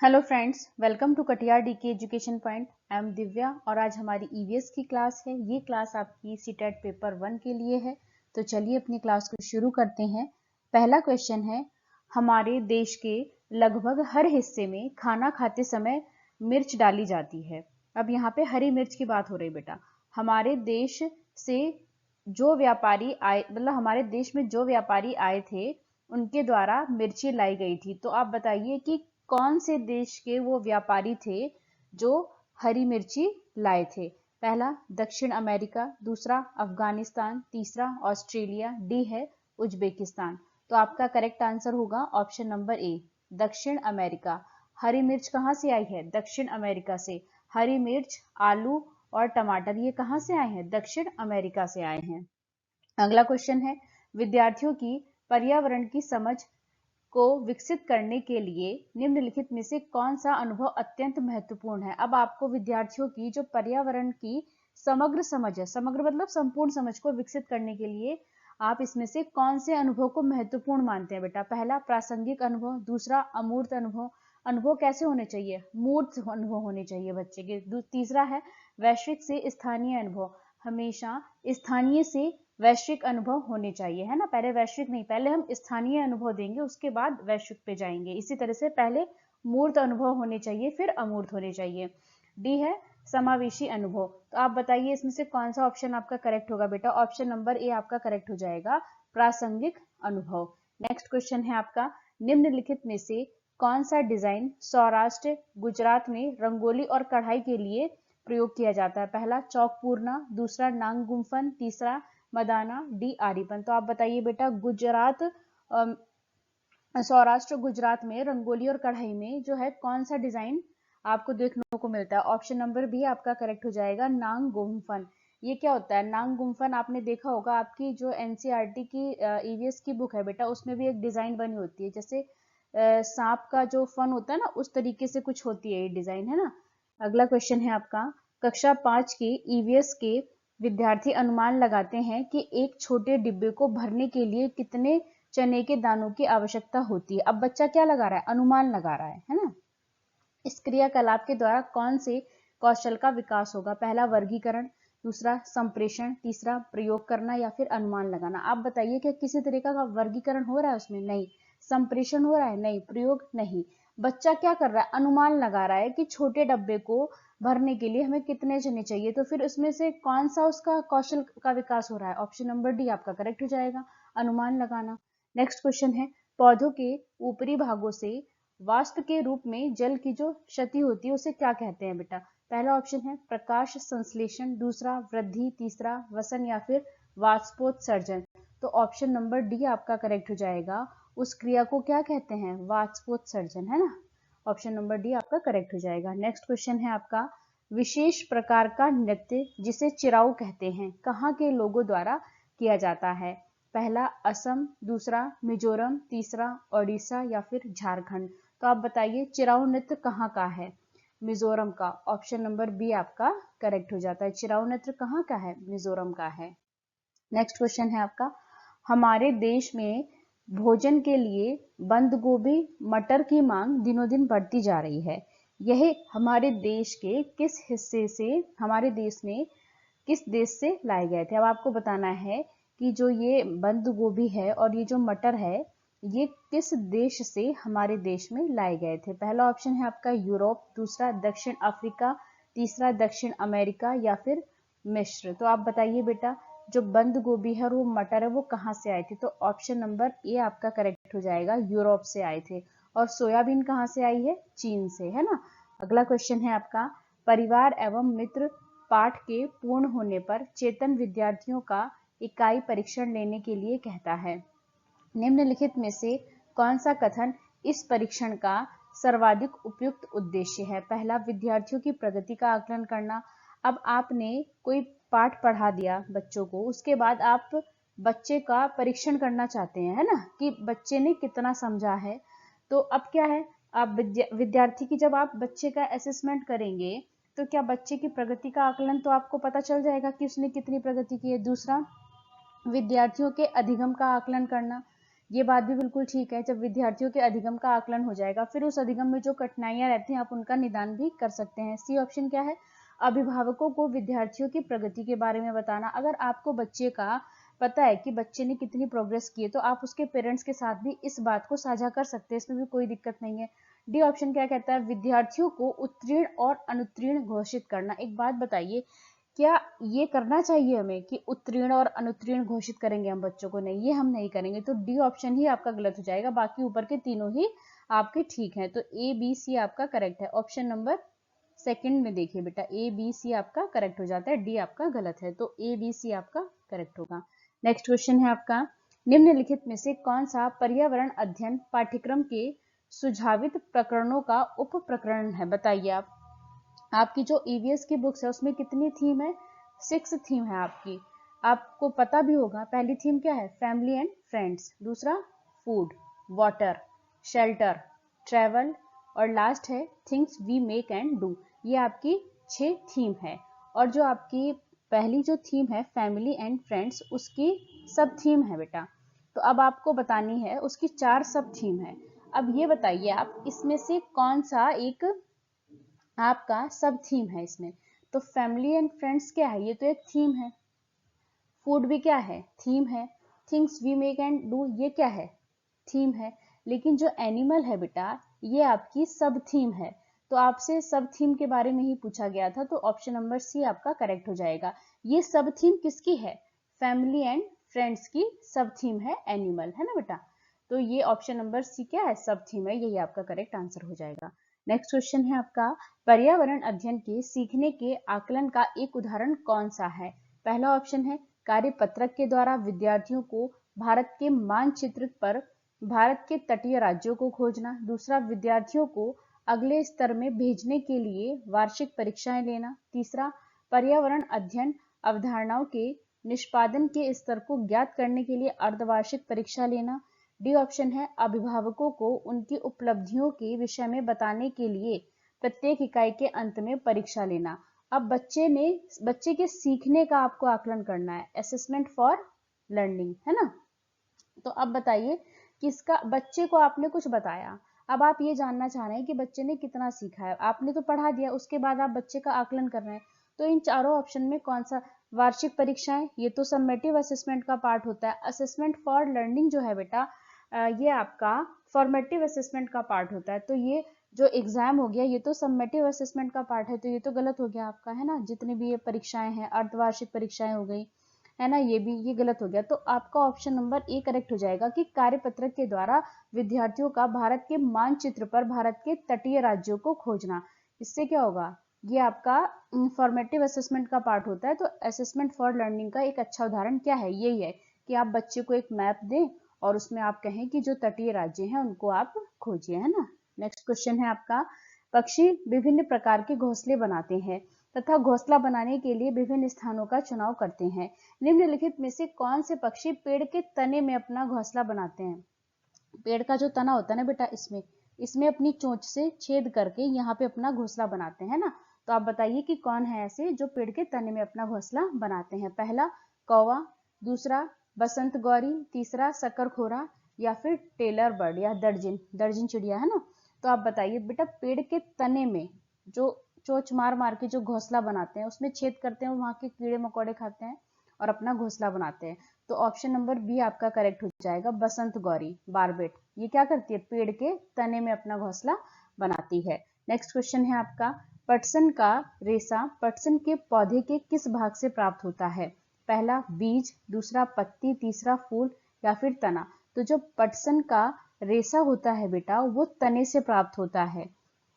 Hello friends, welcome to Katiyar DK education point. I am Divya और आज हमारी ईवीएस की क्लास है। ये क्लास आपकी सीटेट पेपर 1 के लिए है। तो चलिए अपनी क्लास को शुरू करते हैं। पहला क्वेश्चन है, हमारे देश के लगभग हर हिस्से में खाना खाते समय मिर्च डाली जाती है। अब यहाँ पे हरी मिर्च की बात हो रही बेटा। हमारे देश से जो व्यापारी आए, मतलब हमारे देश में जो व्यापारी आए थे उनके द्वारा मिर्ची लाई गई थी। तो आप बताइए कि कौन से देश के वो व्यापारी थे जो हरी मिर्ची लाए थे। पहला दक्षिण अमेरिका, दूसरा अफगानिस्तान, तीसरा ऑस्ट्रेलिया, डी है उज्बेकिस्तान। तो आपका करेक्ट आंसर होगा ऑप्शन नंबर ए, दक्षिण अमेरिका। हरी मिर्च कहाँ से आई है? दक्षिण अमेरिका से। हरी मिर्च, आलू और टमाटर ये कहाँ से आए हैं? दक्षिण अमेरिका से आए हैं। अगला क्वेश्चन है, विद्यार्थियों की पर्यावरण की समझ को विकसित करने के लिए निम्नलिखित में से कौन सा अनुभव अत्यंत महत्वपूर्ण है? अब आपको विद्यार्थियों की जो पर्यावरण की समग्र समझ है, समग्र मतलब संपूर्ण समझ को विकसित करने के लिए आप इसमें से कौन से अनुभव को महत्वपूर्ण मानते हैं बेटा? पहला प्रासंगिक अनुभव, दूसरा अमूर्त अनुभव। अनुभव कैसे होने चाहिए? मूर्त अनुभव होने चाहिए बच्चे के। तीसरा है वैश्विक से स्थानीय अनुभव। हमेशा स्थानीय से वैश्विक अनुभव होने चाहिए, है ना। पहले वैश्विक नहीं, पहले हम स्थानीय अनुभव देंगे, उसके बाद वैश्विक पे जाएंगे। इसी तरह से पहले मूर्त अनुभव होने चाहिए, फिर अमूर्त होने चाहिए। डी है समावेशी अनुभव। तो आप बताइए इसमें से कौन सा ऑप्शन आपका करेक्ट होगा बेटा? ऑप्शन नंबर ए आपका करेक्ट हो जाएगा, प्रासंगिक अनुभव। नेक्स्ट क्वेश्चन है आपका, निम्नलिखित में से कौन सा डिजाइन सौराष्ट्र गुजरात में रंगोली और कढ़ाई के लिए प्रयोग किया जाता है? पहला चौक पूर्णा, दूसरा नांग गुम्फन, तीसरा मदाना, डी आरीपन। तो आप बताइए बेटा, गुजरात सौराष्ट्र गुजरात में रंगोली और कढ़ाई में जो है कौन सा डिजाइन आपको देखने को मिलता है? ऑप्शन नंबर बी आपका करेक्ट हो जाएगा, नांग गुम्फन। ये क्या होता है नांग गुम्फन? आपने देखा होगा, आपकी जो एनसीईआरटी की ईवीएस की बुक है बेटा, उसमें भी एक डिजाइन बनी होती है, जैसे सांप का जो फन होता है ना, उस तरीके से कुछ होती है ये डिजाइन, है ना। अगला क्वेश्चन है आपका, कक्षा 5 के ईवीएस के विद्यार्थी अनुमान लगाते हैं कि एक छोटे डिब्बे को भरने के लिए कितने चने के दानों की आवश्यकता होती है। अब बच्चा क्या लगा रहा है? अनुमान लगा रहा है ना। इस क्रियाकलाप के द्वारा कौन से कौशल का विकास होगा? पहला वर्गीकरण, दूसरा संप्रेषण, तीसरा प्रयोग करना या फिर अनुमान लगाना। आप बताइए क्या किसी तरीका का वर्गीकरण हो रहा है उसमें? नहीं। संप्रेषण हो रहा है? नहीं। प्रयोग? नहीं। बच्चा क्या कर रहा है? अनुमान लगा रहा है कि छोटे डब्बे को भरने के लिए हमें कितने चने चाहिए। तो फिर उसमें से कौन सा उसका कौशल का विकास हो रहा है? ऑप्शन नंबर डी आपका करेक्ट हो जाएगा, अनुमान लगाना। नेक्स्ट क्वेश्चन है, पौधों के ऊपरी भागों से वाष्प के रूप में जल की जो क्षति होती है उसे क्या कहते हैं बेटा? पहला ऑप्शन है प्रकाश संश्लेषण, दूसरा वृद्धि, तीसरा वसन या फिर वाष्पोत्सर्जन। तो ऑप्शन नंबर डी आपका करेक्ट हो जाएगा, उस क्रिया को क्या कहते हैं? वाष्पोत्सर्जन, है ना। ऑप्शन नंबर डी आपका करेक्ट हो जाएगा। नेक्स्ट क्वेश्चन है आपका, विशेष प्रकार का नृत्य जिसे चिराऊ कहते हैं कहाँ के लोगों द्वारा किया जाता है? पहला असम, दूसरा मिजोरम, तीसरा ओडिशा या फिर झारखंड। तो आप बताइए चिराऊ नृत्य कहाँ का है? मिजोरम का। ऑप्शन नंबर बी आपका करेक्ट हो जाता है, चिराऊ नृत्य कहाँ का है? मिजोरम का है। नेक्स्ट क्वेश्चन है आपका, हमारे देश में भोजन के लिए बंद गोभी मटर की मांग दिनों दिन बढ़ती जा रही है। यह हमारे देश के किस हिस्से से, हमारे देश में किस देश से लाए गए थे? अब आपको बताना है कि जो ये बंद गोभी है और ये जो मटर है, ये किस देश से हमारे देश में लाए गए थे? पहला ऑप्शन है आपका यूरोप, दूसरा दक्षिण अफ्रीका, तीसरा दक्षिण अमेरिका या फिर मिस्र। तो आप बताइए बेटा, जो बंद गोभी है और वो मटर है वो कहाँ से आए थे? तो ऑप्शन नंबर ए आपका करेक्ट हो जाएगा, यूरोप से आए थे। और सोयाबीन कहाँ से आई है? चीन से, है ना। अगला क्वेश्चन है आपका, परिवार एवं मित्र पाठ के पूर्ण होने पर चेतन विद्यार्थियों का इकाई परीक्षण लेने के लिए कहता है। निम्नलिखित में से कौन सा कथन इस परीक्षण का सर्वाधिक उपयुक्त उद्देश्य है? पहला विद्यार्थियों की प्रगति का आकलन करना। अब आपने कोई पाठ पढ़ा दिया बच्चों को, उसके बाद आप बच्चे का परीक्षण करना चाहते हैं, है ना, कि बच्चे ने कितना समझा है। तो अब क्या है, आप विद्यार्थी की जब आप बच्चे का असेसमेंट करेंगे तो क्या बच्चे की प्रगति का आकलन तो आपको पता चल जाएगा कि उसने कितनी प्रगति की है। दूसरा, विद्यार्थियों के अधिगम का आकलन करना, ये बात भी बिल्कुल ठीक है। जब विद्यार्थियों के अधिगम का आकलन हो जाएगा, फिर उस अधिगम में जो कठिनाइयां रहती हैं आप उनका निदान भी कर सकते हैं। सी ऑप्शन क्या है? अभिभावकों को विद्यार्थियों की प्रगति के बारे में बताना। अगर आपको बच्चे का पता है कि बच्चे ने कितनी प्रोग्रेस की है, तो आप उसके पेरेंट्स के साथ भी इस बात को साझा कर सकते हैं, इसमें भी कोई दिक्कत नहीं है। डी ऑप्शन क्या कहता है? विद्यार्थियों को उत्तीर्ण और अनुत्तीर्ण घोषित करना। एक बात बताइए, क्या ये करना चाहिए हमें कि उत्तीर्ण और अनुत्तीर्ण घोषित करेंगे हम बच्चों को? नहीं, ये हम नहीं करेंगे। तो डी ऑप्शन ही आपका गलत हो जाएगा, बाकी ऊपर के तीनों ही आपके ठीक हैं। तो ए बी सी आपका करेक्ट है। ऑप्शन नंबर सेकंड में देखिए बेटा, ए बी सी आपका करेक्ट हो जाता है, डी आपका गलत है। तो ए बी सी आपका करेक्ट होगा। नेक्स्ट क्वेश्चन है आपका, निम्नलिखित में से कौन सा पर्यावरण अध्ययन पाठ्यक्रम के सुझावित प्रकरणों का उप प्रकरण है? बताइए आप। आपकी जो ईवीएस की बुक्स है उसमें कितनी थीम है? 6 थीम है आपकी। आपको पता भी होगा, पहली थीम क्या है? Family and friends. दूसरा फूड, वाटर, शेल्टर, ट्रेवल, और लास्ट है things we make and do. ये आपकी 6 थीम है। और जो आपकी पहली जो थीम है फैमिली एंड फ्रेंड्स, उसकी सब थीम है बेटा। तो अब आपको बतानी है उसकी 4 सब थीम है। अब ये बताइए आप, इसमें से कौन सा एक आपका सब थीम है इसमें? तो फैमिली एंड फ्रेंड्स क्या है? ये तो एक थीम है। फूड भी क्या है? थीम है। Things we make and do, ये क्या है? थीम है। लेकिन जो एनिमल है बेटा, ये आपकी सब थीम है। तो आपसे सब थीम के बारे में ही पूछा गया था, तो ऑप्शन नंबर सी आपका करेक्ट हो जाएगा। ये सब थीम किसकी है? फैमिली एंड फ्रेंड्स की सब थीम है एनिमल, है ना बेटा? तो ये ऑप्शन नंबर सी क्या है? सब थीम है, यही आपका करेक्ट आंसर हो जाएगा। नेक्स्ट क्वेश्चन है आपका, पर्यावरण अध्ययन के सीखने के आकलन का एक उदाहरण कौन सा है? पहला ऑप्शन है कार्यपत्रक के द्वारा विद्यार्थियों को भारत के मानचित्र पर भारत के तटीय राज्यों को खोजना। दूसरा, विद्यार्थियों को अगले स्तर में भेजने के लिए वार्षिक परीक्षाएं लेना। तीसरा, पर्यावरण अध्ययन अवधारणाओं के निष्पादन के स्तर को ज्ञात करने के लिए अर्धवार्षिक परीक्षा लेना। डी ऑप्शन है अभिभावकों को उनकी उपलब्धियों के विषय में बताने के लिए प्रत्येक इकाई के अंत में परीक्षा लेना। अब बच्चे के सीखने का आपको आकलन करना है, असेसमेंट फॉर लर्निंग, है ना? तो अब बताइए किसका, बच्चे को आपने कुछ बताया, अब आप ये जानना चाह रहे हैं कि बच्चे ने कितना सीखा है। आपने तो पढ़ा दिया, उसके बाद आप बच्चे का आकलन कर रहे हैं। तो इन चारों ऑप्शन में कौन सा? वार्षिक परीक्षाएं, ये तो समेटिव असेसमेंट का पार्ट होता है। असेसमेंट फॉर लर्निंग जो है बेटा, ये आपका फॉर्मेटिव असेसमेंट का पार्ट होता है। तो ये जो एग्जाम हो गया, ये तो समेटिव असेसमेंट का पार्ट है, तो ये तो गलत हो गया आपका, है ना? जितनी भी ये परीक्षाएं हैं, अर्धवार्षिक परीक्षाएं हो गई, है ना, ये गलत हो गया। तो आपका ऑप्शन नंबर ए करेक्ट हो जाएगा कि कार्यपत्रक के द्वारा विद्यार्थियों का भारत के मानचित्र पर भारत के तटीय राज्यों को खोजना। इससे क्या होगा? ये आपका फॉर्मेटिव असेसमेंट का पार्ट होता है। तो असेसमेंट फॉर लर्निंग का एक अच्छा उदाहरण क्या है? यही है कि आप बच्चे को एक मैप दें और उसमें आप कहें कि जो तटीय राज्य हैं उनको आप खोजिए, है ना? नेक्स्ट क्वेश्चन है आपका, पक्षी विभिन्न प्रकार के घोंसले बनाते हैं तथा घोंसला बनाने के लिए विभिन्न स्थानों का चुनाव करते हैं। निम्नलिखित में से कौन से पक्षी पेड़ के तने में अपना घोंसला बनाते हैं? पेड़ का जो तना होता है ना बेटा, इसमें अपनी चोंच से छेद करके यहाँ पे अपना घोंसला बनाते हैं ना। तो आप बताइए कि कौन है ऐसे जो पेड़ के तने में अपना घोंसला बनाते हैं? पहला कौवा, दूसरा बसंत गौरी, तीसरा शकरखोरा, या फिर टेलर बर्ड या दर्जिन दर्जिन चिड़िया, है ना? तो आप बताइए बेटा, पेड़ के तने में जो चोंच मार मार के जो घोंसला बनाते हैं, उसमें छेद करते हैं, वहां के कीड़े मकोड़े खाते हैं और अपना घोंसला बनाते हैं। तो ऑप्शन नंबर बी आपका करेक्ट हो जाएगा, बसंत गौरी बारबेट। ये क्या करती है? पेड़ के तने में अपना घोंसला बनाती है। नेक्स्ट क्वेश्चन है आपका, पटसन का रेशा पटसन के पौधे के किस भाग से प्राप्त होता है? पहला बीज, दूसरा पत्ती, तीसरा फूल, या फिर तना। तो जो पटसन का रेशा होता है बेटा, वो तने से प्राप्त होता है।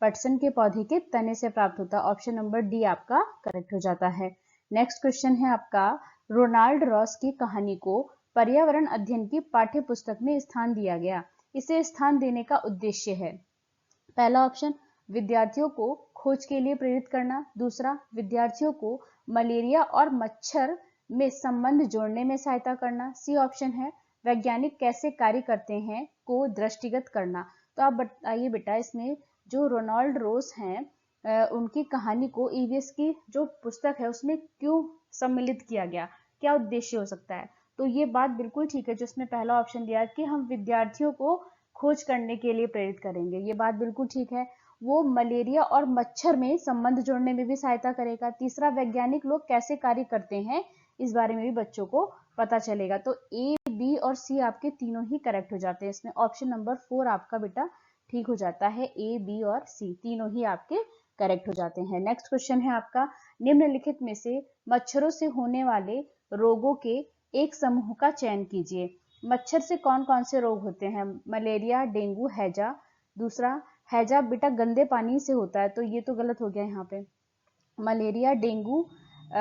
पटसन के पौधे के तने से प्राप्त होता है। ऑप्शन नंबर डी आपका करेक्ट हो जाता है। नेक्स्ट क्वेश्चन है आपका, रोनाल्ड रॉस की कहानी को पर्यावरण अध्ययन की पाठ्य पुस्तक में स्थान दिया गया। इसे स्थान देने का उद्देश्य है? पहला ऑप्शन, विद्यार्थियों को खोज के लिए प्रेरित करना। दूसरा, विद्यार्थियों को मलेरिया और मच्छर में संबंध जोड़ने में सहायता करना। सी ऑप्शन है, वैज्ञानिक कैसे कार्य करते हैं को दृष्टिगत करना। तो आप बताइए बेटा, इसमें जो रोनाल्ड रोस हैं, उनकी कहानी को ईवीएस की जो पुस्तक है उसमें क्यों सम्मिलित किया गया? क्या उद्देश्य हो सकता है? तो ये बात बिल्कुल ठीक है, जो उसमें पहला ऑप्शन दिया कि हम विद्यार्थियों को खोज करने के लिए प्रेरित करेंगे, ये बात बिल्कुल ठीक है। वो मलेरिया और मच्छर में संबंध जोड़ने में भी सहायता करेगा। तीसरा, वैज्ञानिक लोग कैसे कार्य करते हैं इस बारे में भी बच्चों को पता चलेगा। तो ए, बी और सी आपके तीनों ही करेक्ट हो जाते हैं। इसमें ऑप्शन नंबर 4 आपका बेटा ठीक हो जाता है। ए, बी और सी तीनों ही आपके करेक्ट हो जाते हैं। नेक्स्ट क्वेश्चन है आपका, निम्नलिखित में से मच्छरों से होने वाले रोगों के एक समूह का चयन कीजिए। मच्छर से कौन कौन से रोग होते हैं? मलेरिया, डेंगू, हैजा। दूसरा, हैजा बेटा गंदे पानी से होता है, तो ये तो गलत हो गया यहाँ पे। मलेरिया, डेंगू,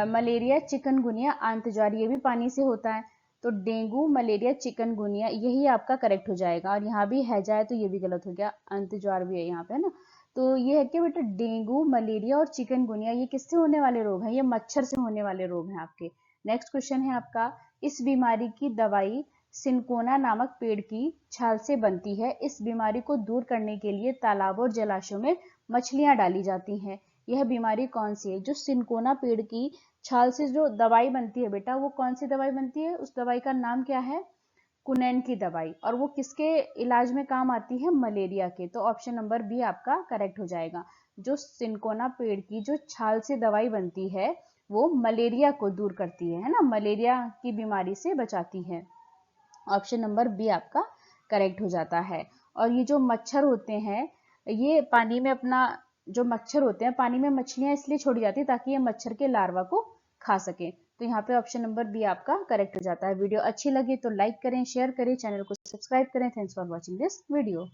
मलेरिया, चिकनगुनिया, आंतजार, ये भी पानी से होता है। तो डेंगू, मलेरिया, चिकनगुनिया यही आपका करेक्ट हो जाएगा। और यहाँ भी हैजा है तो ये भी गलत हो गया, अंतजार भी है यहाँ पे, है ना। तो ये है कि बेटा डेंगू, मलेरिया और चिकनगुनिया ये किससे होने वाले रोग हैं? ये मच्छर से होने वाले रोग हैं आपके। नेक्स्ट क्वेश्चन है आपका, इस बीमारी की दवाई सिनकोना नामक पेड़ की छाल से बनती है। इस बीमारी को दूर करने के लिए तालाबों और जलाशयों में मछलियां डाली जाती हैं। यह बीमारी कौन सी है? जो सिनकोना पेड़ की छाल से जो दवाई बनती है बेटा, वो कौन सी दवाई बनती है? उस दवाई का नाम क्या है? कुनैन की दवाई। और वो किसके इलाज में काम आती है? मलेरिया के। तो ऑप्शन नंबर बी आपका करेक्ट हो जाएगा। जो सिनकोना पेड़ की जो छाल से दवाई बनती है वो मलेरिया को दूर करती है ना, मलेरिया की बीमारी से बचाती है। ऑप्शन नंबर बी आपका करेक्ट हो जाता है। और ये जो मच्छर होते हैं, ये पानी में अपना जो मच्छर होते हैं पानी में मछलियां इसलिए छोड़ी जाती है ताकि ये मच्छर के लार्वा को खा सके। तो यहाँ पे ऑप्शन नंबर बी आपका करेक्ट हो जाता है। वीडियो अच्छी लगी तो लाइक करें, शेयर करें, चैनल को सब्सक्राइब करें। Thanks for watching this video.